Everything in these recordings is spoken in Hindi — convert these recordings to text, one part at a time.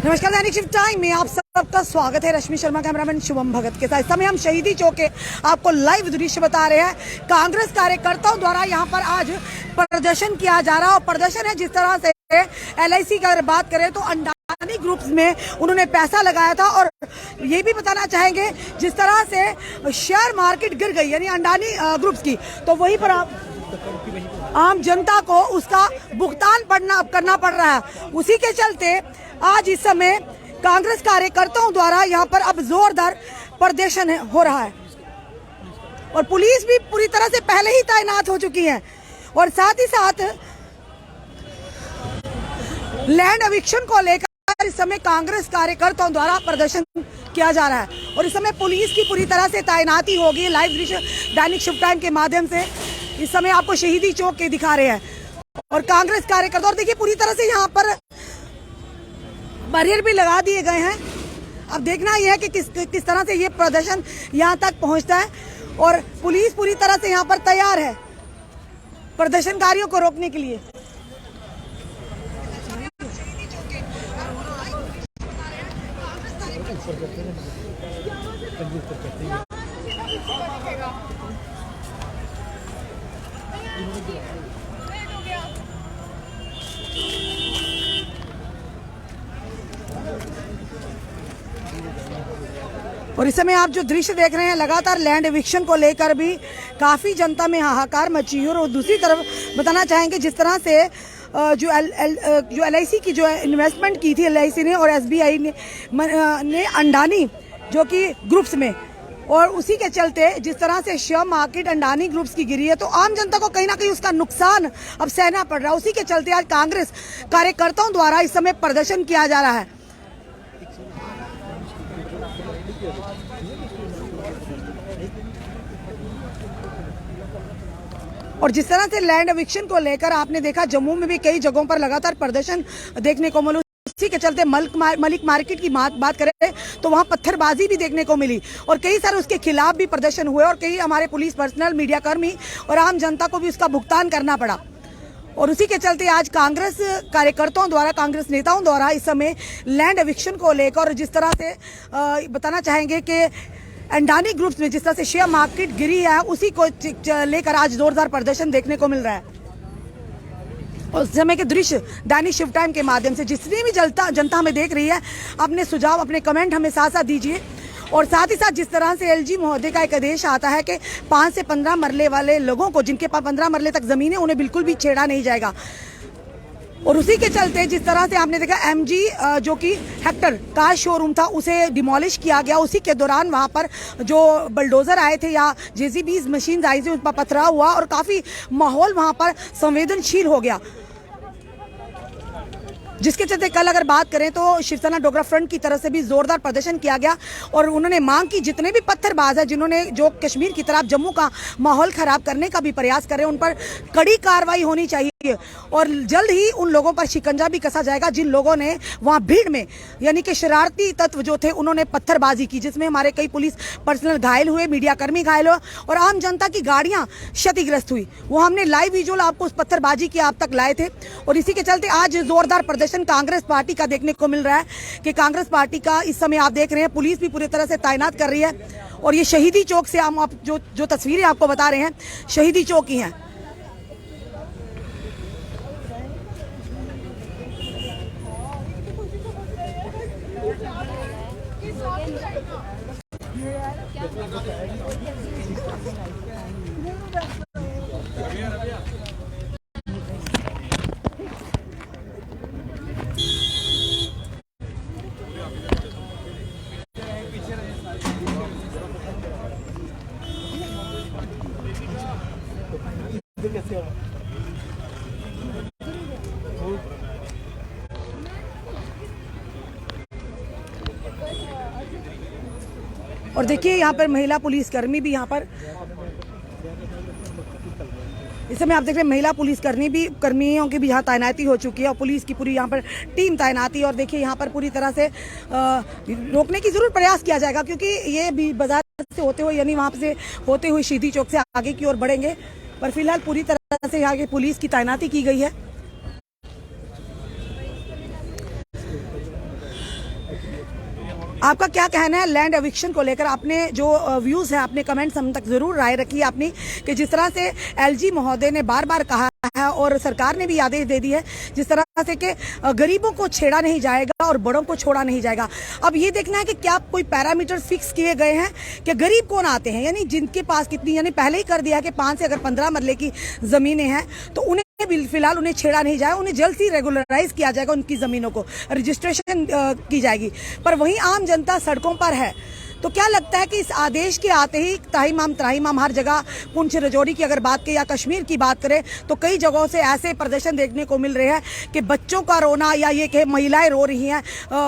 नमस्कार, दैनिक शिफ्ट टाइम में आप सबका स्वागत है। रश्मि शर्मा, कैमरामैन शुभम भगत के साथ। इस समय हम शहीदी चौक के आपको लाइव दृश्य बता रहे हैं। कांग्रेस कार्यकर्ताओं द्वारा यहाँ पर आज प्रदर्शन किया जा रहा है और प्रदर्शन है जिस तरह से LIC की अगर बात करें तो अंडानी ग्रुप्स में उन्होंने पैसा लगाया था और ये भी बताना चाहेंगे जिस तरह से शेयर मार्केट गिर गई यानी अंडानी ग्रुप्स की, तो वहीं पर आम जनता को उसका भुगतान करना पड़ रहा है। उसी के चलते आज इस समय कांग्रेस कार्यकर्ताओं द्वारा यहाँ पर अब जोरदार प्रदर्शन हो रहा है और पुलिस भी पूरी तरह से पहले ही तैनात हो चुकी है और साथ ही साथ लैंड एविक्शन को लेकर इस समय कांग्रेस कार्यकर्ताओं द्वारा प्रदर्शन किया जा रहा है और इस समय पुलिस की पूरी तरह से तैनाती होगी। लाइव दृश्य दैनिक शिफ्ट टाइम के माध्यम से इस समय आपको शहीदी चौक के दिखा रहे हैं और कांग्रेस कार्यकर्ता, और देखिए पूरी तरह से यहाँ पर बैरियर भी लगा दिए गए हैं। अब देखना यह है कि किस तरह से ये प्रदर्शन यहाँ तक पहुँचता है और पुलिस पूरी तरह से यहाँ पर तैयार है प्रदर्शनकारियों को रोकने के लिए। और इस समय आप जो दृश्य देख रहे हैं, लगातार लैंड एविक्शन को लेकर भी काफी जनता में हाहाकार मची है और दूसरी तरफ बताना चाहेंगे जिस तरह से जो LIC की जो इन्वेस्टमेंट की थी LIC ने और SBI ने अंडानी जो कि ग्रुप्स में, और उसी के चलते जिस तरह से शेयर मार्केट अंडानी ग्रुप्स की गिरी है तो आम जनता को कहीं ना कहीं उसका नुकसान अब सहना पड़ रहा है। उसी के चलते आज कांग्रेस कार्यकर्ताओं द्वारा इस समय प्रदर्शन किया जा रहा है। और जिस तरह से लैंड एविक्शन को लेकर आपने देखा जम्मू में भी कई जगहों पर लगातार प्रदर्शन देखने को मिला। इसी के चलते मलिक मार्केट की बात करें तो वहां पत्थरबाजी भी देखने को मिली और कई सारे उसके खिलाफ भी प्रदर्शन हुए और कई हमारे पुलिस पर्सनल, मीडिया कर्मी और आम जनता को भी उसका भुगतान करना पड़ा। और उसी के चलते आज कांग्रेस कार्यकर्ताओं द्वारा, कांग्रेस नेताओं द्वारा इस समय लैंड एविक्शन को लेकर जिस तरह से बताना चाहेंगे कि अंडानी ग्रुप्स में जिस तरह से शेयर मार्केट गिरी है उसी को लेकर आज जोरदार प्रदर्शन देखने को मिल रहा है। और उस समय के दृश्य दैनिक शिफ्ट टाइम के माध्यम से जितनी भी जनता हमें देख रही है, अपने सुझाव, अपने कमेंट हमें साथ साथ दीजिए। और साथ ही साथ जिस तरह से LG महोदय का एक आदेश आता है कि 5 से 15 मरले वाले लोगों को, जिनके पास 15 मरले तक जमीन है, उन्हें बिल्कुल भी छेड़ा नहीं जाएगा। और उसी के चलते जिस तरह से आपने देखा MG जो कि हेक्टर कार शोरूम था उसे डिमोलिश किया गया। उसी के दौरान वहां पर जो बलडोजर आए थे या JCB मशीन आई थी उन पर पथराव हुआ और काफी माहौल वहां पर संवेदनशील हो गया, जिसके चलते कल अगर बात करें तो शिवसेना डोगरा फ्रंट की तरफ से भी जोरदार प्रदर्शन किया गया और उन्होंने मांग की जितने भी पत्थरबाज है जिन्होंने जो कश्मीर की तरफ जम्मू का माहौल खराब करने का भी प्रयास कर रहे हैं उन पर कड़ी कार्रवाई होनी चाहिए और जल्द ही उन लोगों पर शिकंजा भी कसा जाएगा जिन लोगों ने वहां भीड़ में यानी कि शरारती तत्व जो थे उन्होंने पत्थरबाजी की, जिसमें हमारे कई पुलिस पर्सनल घायल हुए, मीडिया कर्मी घायल हुए और आम जनता की गाड़ियां क्षतिग्रस्त हुई। वो हमने लाइव विजुअल आपको उस पत्थरबाजी की आप तक लाए थे और इसी के चलते आज जोरदार प्रदर्शन कांग्रेस पार्टी का देखने को मिल रहा है कि कांग्रेस पार्टी का इस समय आप देख रहे हैं पुलिस भी पूरी तरह से तैनात कर रही है और ये शहीदी चौक से हम आप जो तस्वीरें आपको बता रहे हैं शहीदी चौक की हैं। और देखिए यहाँ पर महिला पुलिसकर्मी भी यहाँ पर इस समय आप देख रहे हैं महिला कर्मियों की भी यहाँ तैनाती हो चुकी है और पुलिस की पूरी यहाँ पर टीम तैनाती। और देखिए यहाँ पर पूरी तरह से रोकने की जरूर प्रयास किया जाएगा क्योंकि ये भी बाजार से होते हुए यानी वहाँ से होते हुए शहीदी चौक से आगे की ओर बढ़ेंगे, पर फिलहाल पूरी तरह से यहाँ की पुलिस की तैनाती की गई है। आपका क्या कहना है लैंड एविक्शन को लेकर? आपने जो व्यूज है, आपने कमेंट्स हम तक जरूर राय रखी है आपने, कि जिस तरह से एलजी महोदय ने बार बार कहा है और सरकार ने भी आदेश दे दी है जिस तरह से कि गरीबों को छेड़ा नहीं जाएगा और बड़ों को छोड़ा नहीं जाएगा। अब ये देखना है कि क्या कोई पैरामीटर फिक्स किए गए हैं कि गरीब कौन आते हैं, यानी जिनके पास कितनी, यानी पहले ही कर दिया कि 5 से अगर 15 मरले की जमीनें हैं तो उन्हें फिलहाल उन्हें छेड़ा नहीं जाए, उन्हें जल्द ही रेगुलराइज किया जाएगा, उनकी जमीनों को रजिस्ट्रेशन की जाएगी। पर वहीं आम जनता सड़कों पर है। तो क्या लगता है कि इस आदेश के आते ही त्राहिमाम हर जगह, पुंछ राजौरी की अगर बात करें या कश्मीर की बात करें तो कई जगहों से ऐसे प्रदर्शन देखने को मिल रहे हैं कि बच्चों का रोना, या ये कि महिलाएं रो रही हैं,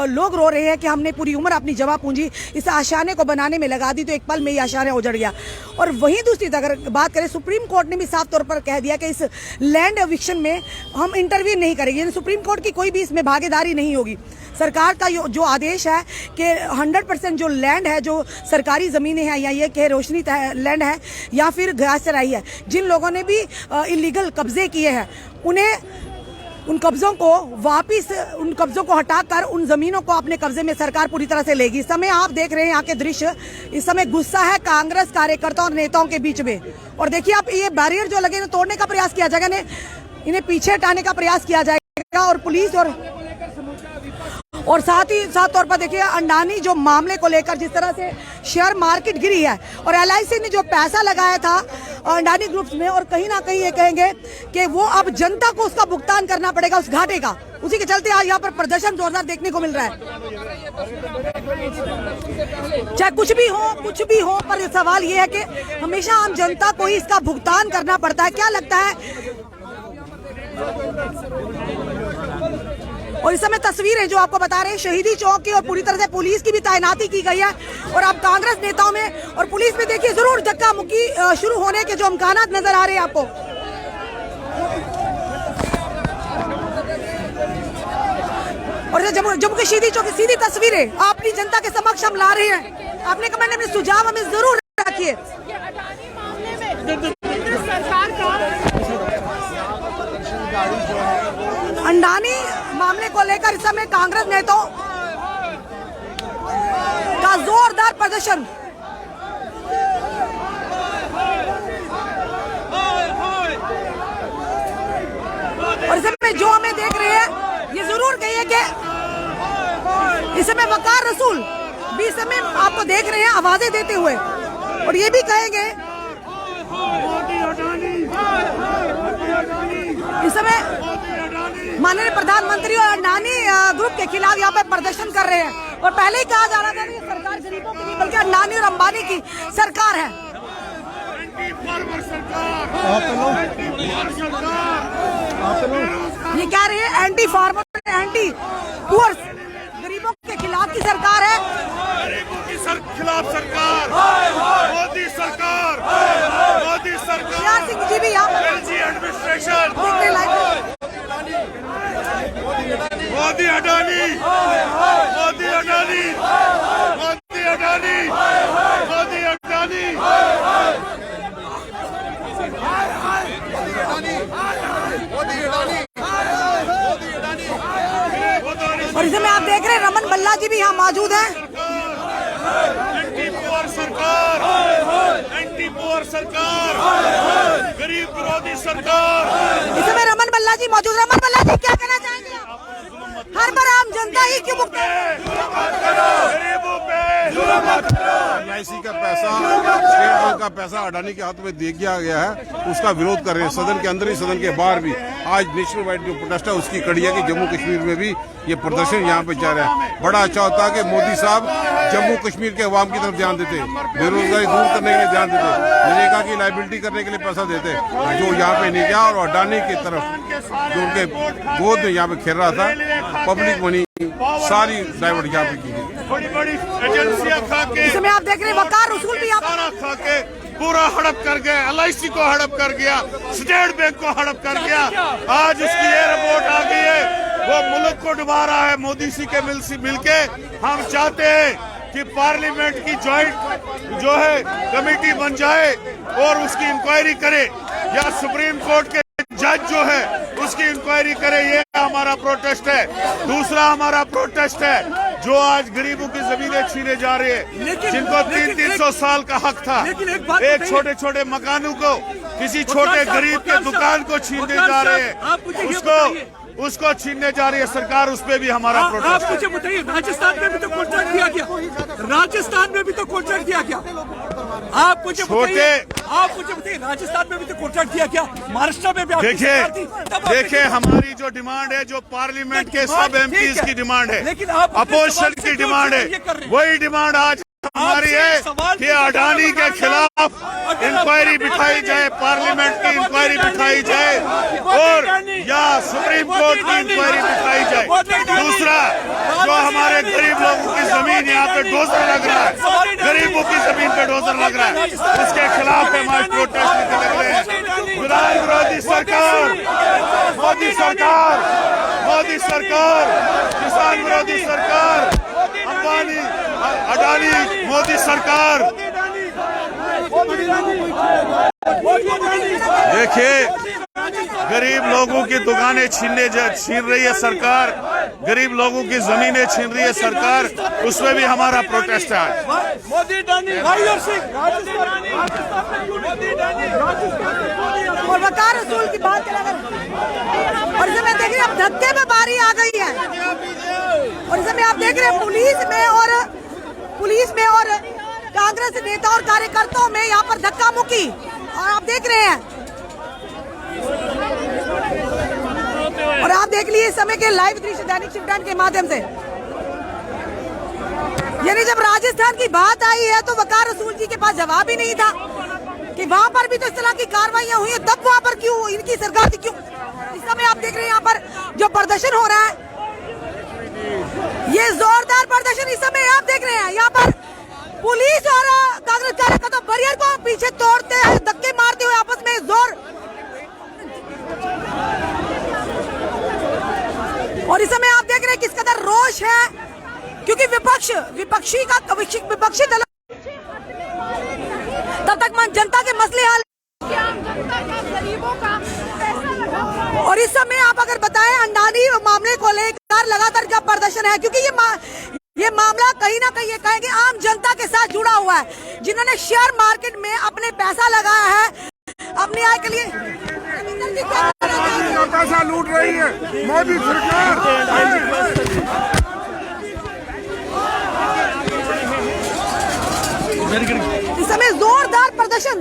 लोग रो रहे हैं कि हमने पूरी उम्र अपनी जमा पूंजी इस आशाने को बनाने में लगा दी तो एक पल में ये आशाने उजड़ गया। और वहीं दूसरी अगर बात करें, सुप्रीम कोर्ट ने भी साफ तौर पर कह दिया कि इस लैंड एविक्शन में हम इंटरवीन नहीं करेंगे, यानी सुप्रीम कोर्ट की कोई भी इसमें भागीदारी नहीं होगी। सरकार का जो आदेश है कि 100% जो लैंड है, जो सरकारी ज़मीनें हैं, या ये कि रोशनी लैंड है या फिर घास चराई है, जिन लोगों ने भी इलीगल कब्जे किए हैं उन्हें उन कब्जों को वापिस, उन कब्जों को हटाकर उन ज़मीनों को अपने कब्जे में सरकार पूरी तरह से लेगी। इस समय आप देख रहे हैं यहाँ के दृश्य, इस समय गुस्सा है कांग्रेस कार्यकर्ताओं और नेताओं के बीच में। और देखिए आप, ये बैरियर जो लगे तोड़ने का प्रयास किया जाएगा, इन्हें पीछे हटाने का प्रयास किया जाएगा। और पुलिस और साथ ही साथ तौर पर देखिए अंडानी जो मामले को लेकर जिस तरह से शेयर मार्केट गिरी है और एलआईसी ने जो पैसा लगाया था अंडानी ग्रुप्स में, और कहीं ना कहीं ये कहेंगे कि वो अब जनता को उसका भुगतान करना पड़ेगा उस घाटे का। उसी के चलते आज यहाँ पर प्रदर्शन जोरदार देखने को मिल रहा है। चाहे कुछ भी हो पर सवाल ये है कि हमेशा आम जनता को ही इसका भुगतान करना पड़ता है। क्या लगता है? और इस समय तस्वीरें जो आपको बता रहे हैं शहीदी चौक की, और पूरी तरह से पुलिस की भी तैनाती की गई है। और अब कांग्रेस नेताओं में और पुलिस में देखिए जरूर धक्का मुक्की शुरू होने के जो इम्कानात नजर आ रहे हैं आपको। और जम्मू के शहीदी चौक की सीधी तस्वीरें अपनी जनता के समक्ष हम ला रहे हैं। आपने कमेंट में सुझाव हमें जरूर रखिए। अंडानी मामले को लेकर इस समय कांग्रेस नेताओं का जोरदार प्रदर्शन। और इस समय जो हमें देख रहे हैं ये जरूर कहिए कि इस समय वकार रसूल भी इस समय आपको देख रहे हैं आवाजें देते हुए, और ये भी कहेंगे इस समय माननीय प्रधानमंत्री और अडानी ग्रुप के खिलाफ यहाँ पे प्रदर्शन कर रहे हैं। और पहले ही कहा जा रहा था कि सरकार गरीबों की नहीं बल्कि अडानी और अंबानी की सरकार है। ये कह रहे हैं एंटी फार्मर, एंटी पुअर, गरीबों के खिलाफ की सरकार है। गरीबों की खिलाफ सरकार, मोदी सरकार, मोदी सरकार। सिंह जी भी यहाँ पर एडमिनिस्ट्रेशन, मोदी अडानी, मोदी अडानी, मोदी अडानी, मोदी अडानी। और इस समय आप देख रहे हैं रमन बल्ला जी भी यहाँ मौजूद हैं। एंटी पुअर सरकार, एंटी पुअर सरकार, गरीब विरोधी सरकार। इस समय रमन बल्ला जी मौजूद। रमन बल्ला जी क्या कहना चाहेंगे आप? हर बार आम जनता ही क्यों गरीबों पे एलआईसी का पैसा, स्टेट बैंक का पैसा अडानी के हाथ में दे दिया गया है, उसका विरोध कर रहे हैं सदन के अंदर ही सदन के बाहर भी। आज नेशनल वाइड जो प्रोटेस्ट है उसकी कड़ी है कि जम्मू कश्मीर में भी ये प्रदर्शन यहाँ पे जा रहा है। बड़ा अच्छा होता है कि मोदी साहब जम्मू कश्मीर के अवाम की तरफ ध्यान देते, बेरोजगारी दूर करने के लिए ध्यान देते, मनरेगा की लाइबिलिटी करने के लिए पैसा देते, जो यहाँ पे नहीं किया। और अडानी की तरफ जो उनके गोद में यहाँ पे खेल रहा था, पब्लिक मनी सारी डाइवर्ट यहाँ पे की गई। बड़ी बड़ी एजेंसियां खा के, इसमें आप देख रहे हैं वकार रसूल भी सारा खा के पूरा हड़प कर गया, एलआईसी को हड़प कर गया, स्टेट बैंक को हड़प कर गया। आज उसकी ये रिपोर्ट आ गई है, वो मुल्क को डुबा रहा है। मोदी सी के मिलके हम चाहते हैं कि पार्लियामेंट की जॉइंट जो है कमेटी बन जाए और उसकी इंक्वायरी करे, या सुप्रीम कोर्ट के जज जो है उसकी इंक्वायरी करे। ये हमारा प्रोटेस्ट है। दूसरा हमारा प्रोटेस्ट है जो आज गरीबों की जमीनें छीने जा रहे हैं, जिनको 300 साल का हक था, एक छोटे छोटे मकानों को किसी छोटे गरीब के दुकान को छीनने जा रहे हैं, उसको छीनने जा रही है सरकार, उस पर भी हमारा प्रोटेस्ट है। आप मुझे बताइए, राजस्थान में भी तो कॉन्ट्रैक्ट दिया गया, राजस्थान में भी तो कॉन्ट्रैक्ट दिया गया। आप मुझे बताइए, राजस्थान में भी तो कॉन्ट्रैक्ट दिया गया, महाराष्ट्र में भी। देखिए हमारी जो डिमांड है, जो पार्लियामेंट के सब एमपीज की डिमांड है, लेकिन आप अपोजिशन की डिमांड है, वही डिमांड आज हमारी है कि अडानी के खिलाफ इंक्वायरी बिठाई जाए, पार्लियामेंट की इंक्वायरी बिठाई जाए और या सुप्रीम कोर्ट की इंक्वायरी बिठाई जाए। दूसरा, जो हमारे गरीब लोगों की जमीन यहाँ पे डोजर लग रहा है, गरीबों की जमीन पे डोजर लग रहा है, उसके खिलाफ हमारे प्रोटेस्ट निकल रहे हैं। विरोधी सरकार, मोदी सरकार, मोदी सरकार, किसान विरोधी सरकार, अंबानी अडानी मोदी सरकार। देखिए गरीब लोगों की दुकानें छीन रही है सरकार, गरीब लोगों की जमीनें छीन रही है सरकार, उसमें भी हमारा प्रोटेस्ट है आज। और वकार रसूल की बात करें, और इसे मैं देख रही हूँ अब धक्के में बारी आ गई है, और इसे मैं आप देख रहे हैं पुलिस में और कांग्रेस नेता और कार्यकर्ताओं में यहाँ पर धक्का मुक्की, और आप देख रहे हैं, और आप देख लिए इस समय के लाइव दृश्य दैनिक शिवटान के माध्यम से। यानी जब राजस्थान की बात आई है तो वकार रसूल जी के पास जवाब ही नहीं था कि वहां पर भी तो इस तरह की कार्रवाइयां हुई है, तब वहां पर क्यों इनकी सरकार थी, क्यों? इस समय आप देख रहे हैं यहाँ पर जो प्रदर्शन हो रहा है, ये जोरदार प्रदर्शन इस समय आप देख रहे हैं। यहाँ पर पुलिस और कांग्रेस कार्यकर्ता बैरियर को पीछे तोड़ते हैं, धक्के मारते हुए आपस में जोर, और इस समय आप देख रहे हैं किस कदर रोष है, क्योंकि विपक्षी दल तब तक जनता के मसले हल, और इस समय आप अगर बताएं अडानी मामले को लेकर लगातार जब प्रदर्शन है, क्योंकि ये मामला कहीं ना कहीं ये कहेंगे आम जनता के साथ जुड़ा हुआ है, जिन्होंने शेयर मार्केट में अपने पैसा लगाया है अपनी आय के लिए। पैसा लूट रही है मोदी सरकार। इस समय जोरदार प्रदर्शन,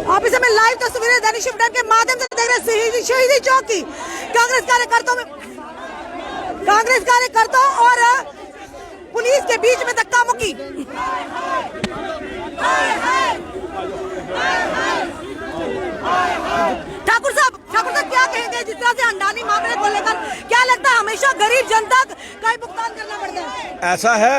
आप इस समय लाइव तस्वीरें दैनिक शिवटान के माध्यम से देख रहे हैं। शहीदी चौक की कांग्रेस कार्यकर्ताओं और पुलिस के बीच में धक्का मुक्की। ठाकुर साहब क्या कहेंगे जिस तरह से अडानी मामले को लेकर? क्या लगता है हमेशा गरीब जनता का ही भुगतान करना पड़ता है? ऐसा है,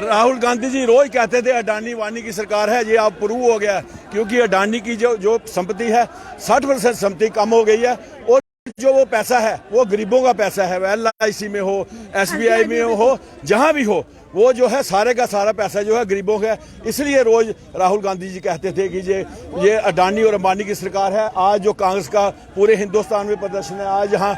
राहुल गांधी जी रोज कहते थे अडानी वानी की सरकार है, ये अब प्रूव हो गया, क्योंकि अडानी की जो संपत्ति है 60% संपत्ति कम हो गई है, और जो वो पैसा है वो गरीबों का पैसा है, LIC में हो, SBI में हो, जहां भी हो, वो जो है सारे का सारा पैसा जो है गरीबों का है। इसलिए रोज राहुल गांधी जी कहते थे कि ये अडानी और अंबानी की सरकार है। आज जो कांग्रेस का पूरे हिंदुस्तान में प्रदर्शन है, आज यहाँ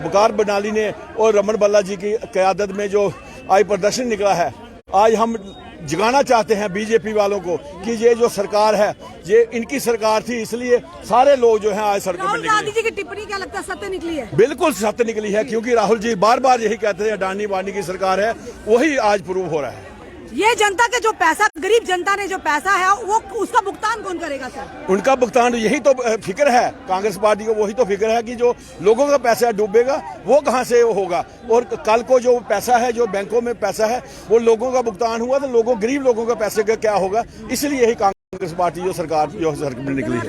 वकार बनाली ने और रमन बल्ला जी की क़यादत में जो आज प्रदर्शन निकला है, आज हम जगाना चाहते हैं बीजेपी वालों को कि ये जो सरकार है ये इनकी सरकार थी, इसलिए सारे लोग जो हैं आज सड़कों में निकले। गांधी जी की टिप्पणी क्या लगता है सत्य निकली है? बिल्कुल सत्य निकली है, क्योंकि राहुल जी बार बार यही कहते थे अडानी वानी की सरकार है, वही आज प्रूव हो रहा है। ये जनता के जो पैसा, गरीब जनता ने जो पैसा है वो उसका भुगतान कौन करेगा सर? उनका भुगतान, यही तो फिक्र है कांग्रेस पार्टी को, वही तो फिक्र है कि जो लोगों का पैसा डूबेगा वो कहां से होगा, और कल को जो पैसा है, जो बैंकों में पैसा है, वो लोगों का भुगतान हुआ तो गरीब लोगों का पैसे का क्या होगा? इसलिए यही कांग्रेस पार्टी जो सरकार जो में निकली है।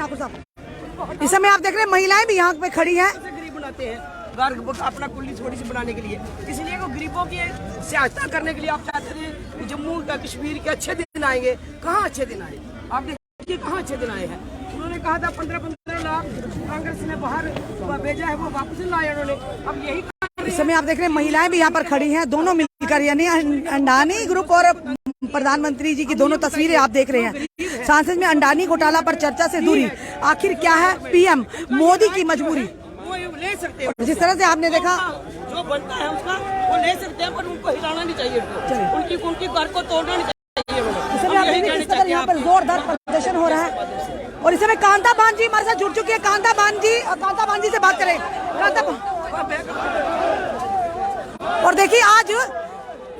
इस समय आप देख रहे हैं महिलाएं भी यहाँ पे खड़ी हैं, गरीब बनाते हैं अपना कुल्ली छोटी सी बनाने के लिए, इसलिए वो गरीबों की सहायता करने के लिए आप चाहते थे जम्मू कश्मीर के अच्छे दिन आएंगे। कहाँ अच्छे दिन आए? आप देखिए कहाँ अच्छे दिन आए हैं। उन्होंने कहा था 15-15 लाख कांग्रेस ने बाहर भेजा है, वो वापस लाए उन्होंने। अब यही इस समय आप देख रहे हैं महिलाएं भी यहाँ पर खड़ी हैं, दोनों मिलकर, यानी अडानी ग्रुप और प्रधानमंत्री जी की दोनों तस्वीरें आप देख रहे हैं। संसद में अडानी घोटाला पर चर्चा से दूरी, आखिर क्या है PM मोदी की मजबूरी? ले सकते हैं। जिस तरह से आपने देखा जो बनता है उसका वो ले सकते हैं, पर उनको हिलाना नहीं चाहिए, उनकी घर को तोड़ना नहीं चाहिए। इस समय आप देखिए किस तरह यहाँ पर जोरदार प्रदर्शन हो रहा है। और इस समय कांता बान जी हमारे साथ जुड़ चुकी है। कांता बान जी, और कांता बान जी से बात करें। कांता और देखिए आज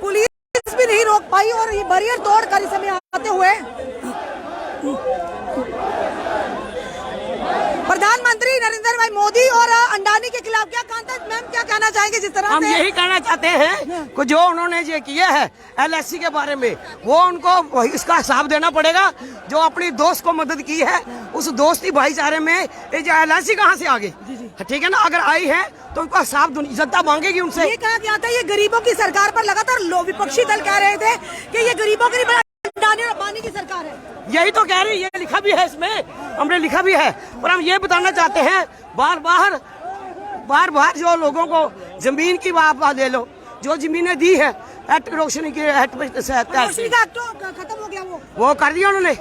पुलिस भी नहीं रोक पाई और ये बैरियर तोड़कर इस समय आते हुए प्रधानमंत्री नरेंद्र भाई मोदी और अंडानी के खिलाफ क्या कांता मैम क्या कहना चाहेंगे? जिस तरह हम से यही कहना चाहते हैं कि जो उन्होंने ये किया है LIC के बारे में, वो उनको इसका हिसाब देना पड़ेगा। जो अपनी दोस्त को मदद की है, उस दोस्ती भाईचारे में ये जो LIC कहाँ से आ गई, ठीक है ना? अगर आई है तो उनको हिसाब जनता मांगेगी उनसे। ये कहा गया था ये गरीबों की सरकार पर लगातार विपक्षी दल कह रहे थे कि ये गरीबों की अंडानी और अंबानी की सरकार है। यही तो कह रही, ये लिखा भी है इसमें, हमने लिखा भी है। पर हम ये बताना चाहते हैं, बार बार जो लोगों को जमीन की बात ले लो, जो जमीनें दी है एक्ट रोशनी के खत्म हो गया वो कर दिया उन्होंने।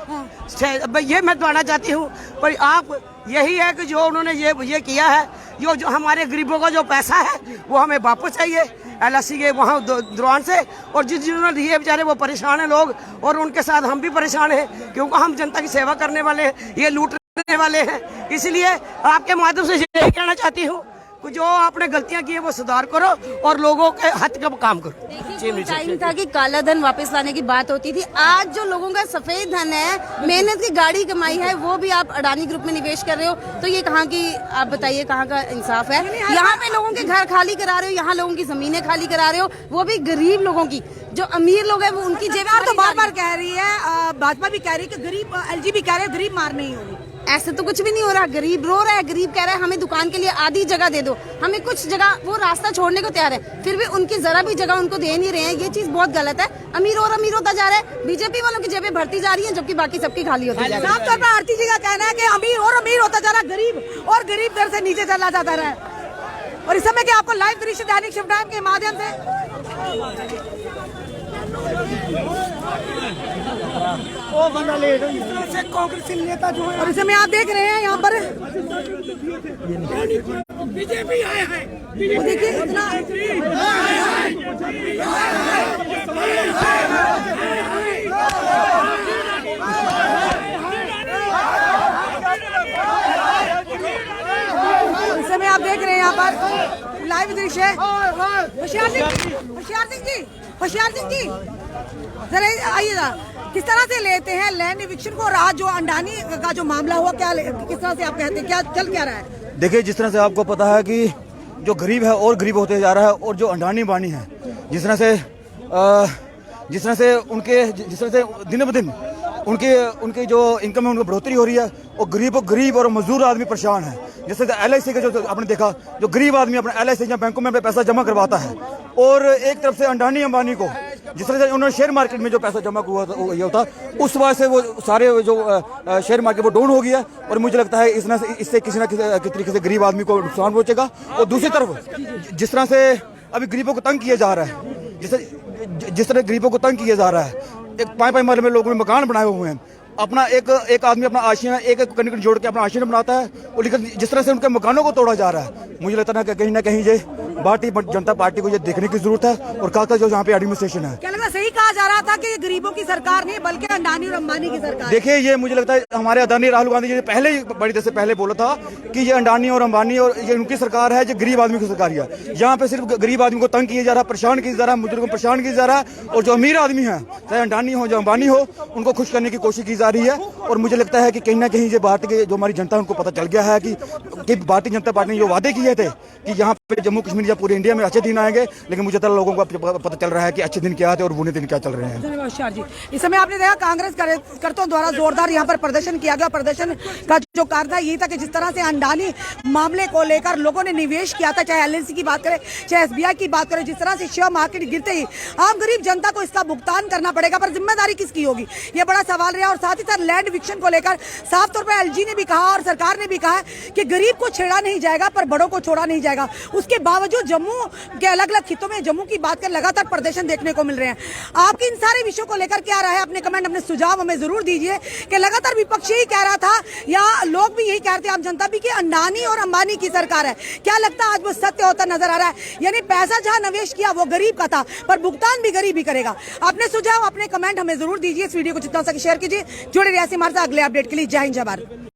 ये मैं बताना चाहती हूँ, पर आप यही है कि जो उन्होंने ये किया है, जो हमारे गरीबों का जो पैसा है वो हमें वापस चाहिए LIC के वहाँ दौरान से। और जिन्होंने दिए बेचारे वो परेशान है लोग, और उनके साथ हम भी परेशान हैं, क्योंकि हम जनता की सेवा करने वाले हैं, ये लूटने वाले हैं। इसलिए आपके माध्यम से यही कहना चाहती हूँ कि जो आपने गलतियां की है वो सुधार करो और लोगों के हक का काम करो। देखिए टाइम था कि काला धन वापस लाने की बात होती थी। आज जो लोगों का सफेद धन है, मेहनत की गाड़ी कमाई है, वो भी आप अडानी ग्रुप में निवेश कर रहे हो, तो ये कहाँ की, आप बताइए कहाँ का इंसाफ है? यहाँ पे लोगों के घर खाली करा रहे हो, यहाँ लोगों की जमीनें खाली करा रहे हो, वो भी गरीब लोगों की। जो अमीर लोग हैं वो उनकी जेब तो बार कह रही है, भाजपा भी कह रही है कि गरीब, LG भी कह रहे हैं गरीब मार नहीं होगी। ऐसे तो कुछ भी नहीं हो रहा। गरीब रो रहा है, गरीब कह रहा है हमें दुकान के लिए आधी जगह दे दो, हमें कुछ जगह, वो रास्ता छोड़ने को तैयार है, फिर भी उनकी जरा भी जगह उनको दे नहीं रहे हैं। ये चीज बहुत गलत है। अमीर और अमीर होता जा रहा है, बीजेपी वालों की जेबें भरती जा रही हैं, जबकि बाकी सबकी खाली होती जा रही है। साफ तौर पर आरती जी का कहना है कि अमीर और अमीर होता जा रहा है, गरीब और गरीब दर से नीचे चला जाता रहा है। और इस समय के आपको लाइव दृश्य दैनिक शिव टाइम के माध्यम से कांग्रेसी नेता जो है, और इस समय आप देख रहे हैं यहाँ पर बीजेपी आए हैं। देखिए इतना इस समय आप देख रहे हैं यहाँ पर लाइव दृश्य। होशियार सिंह जी जरा आइएगा, किस तरह से लेते हैं लैंड इविक्शन को? और आज जो अंडानी का जो मामला हुआ, क्या किस तरह से आप कहते हैं, क्या चल क्या रहा है? देखिए जिस तरह से आपको पता है कि जो गरीब है और गरीब होते जा रहा है, और जो अंडानी बानी है, जिस तरह से दिन ब दिन उनकी जो इनकम है उनकी बढ़ोतरी हो रही है, और गरीब और मजदूर आदमी परेशान है। जैसे LIC के जो आपने देखा, जो गरीब आदमी अपने LIC या बैंकों में अपने पैसा जमा करवाता है, और एक तरफ से अंडानी अंबानी को जिस तरह से उन्होंने शेयर मार्केट में जो पैसा जमा हुआ था, उस वजह से वो सारे जो शेयर मार्केट वो डाउन हो गया, और मुझे लगता है इससे किसी न किसी तरीके से गरीब आदमी को नुकसान पहुंचेगा। और दूसरी तरफ जिस तरह से अभी गरीबों को तंग किया जा रहा है, जिस तरह गरीबों को तंग किया जा रहा है, एक 5 महल में लोगों ने मकान बनाए हुए हैं, अपना एक आदमी अपना आशियाना एक कनेक्ट जोड़ के अपना आशियाना बनाता है, और लेकिन जिस तरह से उनके मकानों को तोड़ा जा रहा है, मुझे लगता है कि कहीं ना कहीं ये भारतीय जनता पार्टी को ये देखने की जरूरत है, और खासकर जो यहाँ पे एडमिनिस्ट्रेशन है। क्या लगता सही कहा जा रहा था कि ये गरीबों की सरकार नहीं बल्कि अंडानी और अंबानी की सरकार? देखिए ये मुझे लगता है हमारे अदानी राहुल गांधी जी ने पहले ही बड़ी देर से पहले बोला था कि ये अंडानी और अंबानी और ये उनकी सरकार है, जो गरीब आदमी की सरकार है। यहाँ पे सिर्फ गरीब आदमी को तंग किया जा रहा है, परेशान किया जा रहा है, मुद्दों को परेशान किया जा रहा है, और जो अमीर आदमी है, चाहे अंडानी हो या अंबानी हो, उनको खुश करने की कोशिश की जा रही है। और मुझे लगता है कि कहीं ना कहीं ये भारत के जो हमारी जनता है उनको पता चल गया है कि भारतीय जनता पार्टी ने जो वादे किए थे कि यहाँ पे जम्मू कश्मीर या पूरे इंडिया में अच्छे दिन आएंगे, लेकिन मुझे तो लोगों को पता चल रहा है कि अच्छे दिन क्या थे और बुरे दिन क्या चल रहे हैं। धन्यवाद जी। इस समय आपने देखा कांग्रेस कार्यकर्ताओं द्वारा जोरदार यहाँ पर प्रदर्शन किया गया। प्रदर्शन का जो कारण था यही था कि जिस तरह से अंडानी मामले को लेकर लोगों ने निवेश किया था, चाहे LIC की बात करें, चाहे SBI की बात करें, जिस तरह से शेयर मार्केट गिरते ही आम गरीब जनता को इसका भुगतान करना पड़ेगा, पर जिम्मेदारी किसकी होगी, ये बड़ा सवाल रहा। और साथ ही साथ लैंड इविक्शन को लेकर साफ तौर पर LG ने भी कहा और सरकार ने भी कहा कि गरीब को छेड़ा नहीं जाएगा, पर बड़ों को छोड़ा नहीं जाएगा। उसके बावजूद जम्मू के अलग अलग खितों में जम्मू की बात कर लगातार प्रदर्शन देखने को मिल रहे हैं। आपके इन सारे विषयों को लेकर क्या रहा है, अपने कमेंट, अपने सुझाव हमें जरूर दीजिए कि लगातार विपक्ष यही कह रहा था या लोग भी यही कह रहे थे, आम जनता भी, कि अडानी और अंबानी की सरकार है। क्या लगता है आज वो सत्य होता नजर आ रहा है? यानी पैसा जहां निवेश किया वो गरीब का था, पर भुगतान भी गरीब ही करेगा। अपने सुझाव, अपने कमेंट हमें जरूर दीजिए। इस वीडियो को जितना सके शेयर कीजिए। जुड़े रहिए हमारे साथ अगले अपडेट के लिए। जय हिंद, जय भारत।